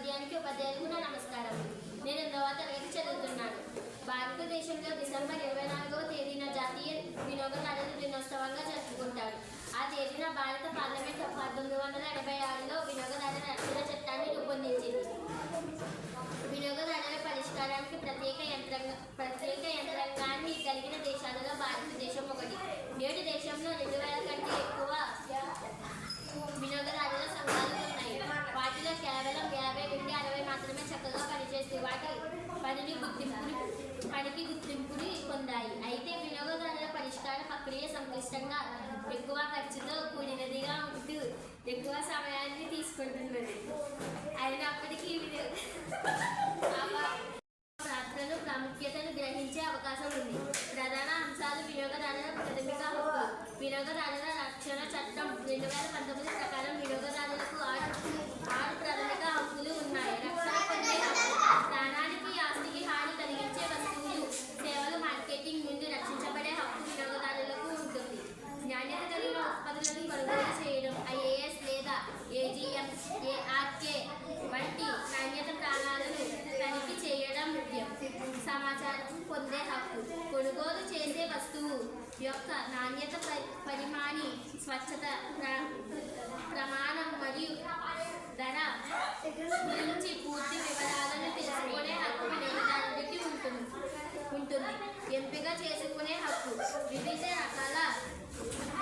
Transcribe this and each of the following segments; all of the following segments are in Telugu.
ఉపాధ్యాయునికి ఉపాధ్యాయులకు నా నమస్కారం. నేను 8వ తరగతి చదువుతున్నాను. భారతదేశంలో డిసెంబర్ 24వ తేదీన జాతీయ వినోదదారుల దినోత్సవంగా జరుపుకుంటారు. ఆ తేదీన భారత పార్లమెంట్ 1986లో వినోదదారుల రక్షణ చట్టాన్ని రూపొందించింది. వినోదదారుల పరిష్కారానికి ప్రత్యేక యంత్రాంగాన్ని కలిగిన దేశాలలో భారతదేశం ఒకటి. నేటి దేశంలో 2000 కంటే ఎక్కువ వినోదదారుల సంఘాలు ఉన్నాయి. వాటిలో కేవలం 50 నుండి 60 మాత్రమే చక్కగా పనిచేస్తూ వాటి పనికి గుర్తింపుని పొందాయి. అయితే వినోదదారుల పరిష్కార ప్రక్రియ సంక్లిష్టంగా, ఎక్కువ ఖర్చుతో కూడినదిగా ఉంటూ ఎక్కువ సమయాన్ని తీసుకుంటున్నది. అయినప్పటికీ పాత్రను ప్రాముఖ్యతను గ్రహించే అవకాశం ఉంది. ప్రధాన అంశాలు: వినియోగదారుల ప్రాథమిక హక్కులు. వినియోగదారుల రక్షణ చట్టం 2019 ప్రకారం వినియోగదారులకు 6 ప్రాథమిక హక్కులు ఉన్నాయి. రక్షణ పొందే హక్కు: ప్రాణానికి, ఆస్తికి హాని కలిగించే వస్తువులు, సేవలు మార్కెటింగ్ నుండి రక్షించబడే హక్కు వినియోగదారులకు ఉంటుంది. నాణ్యత కలిగిన ఉత్పత్తులను కొనుగోలు చేయడం, IAS లేదా AGM/ARK వంటి నాణ్యత ప్రాణాలను తనిఖీ చేయడం ముఖ్యం. సమాచారం పొందే హక్కు: కొనుగోలు చేసే వస్తువు యొక్క నాణ్యత, పరిమాణి, స్వచ్ఛత ప్రమాణం మరియు ధర గురించి పూర్తి వివరాలను తెలుసుకునే హక్కు వినియోగదారుడికి ఉంటుంది. ఎంపిక చేసుకునే హక్కు: వివిధ రకాల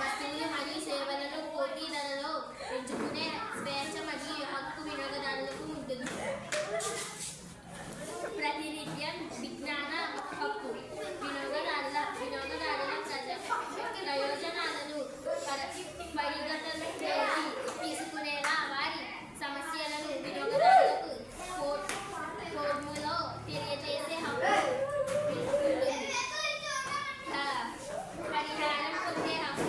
వస్తువులు మరియు సేవలను పోటీ ధరలో ఎంచుకునే స్వేచ్ఛ మరియు హక్కు వినియోగదారులకు ఉంటుంది. ప్రాతినిధ్యం, విజ్ఞాన హక్కు: వినియోగదారుల ప్రయోజనాలను పరిగణనలోకి తీసుకునేలా వారి సమస్యలను వినియోగదారులకు కోర్టులో తెలియజేసే హక్కు ఉంటుంది. పరిహారం పొందే హక్కు: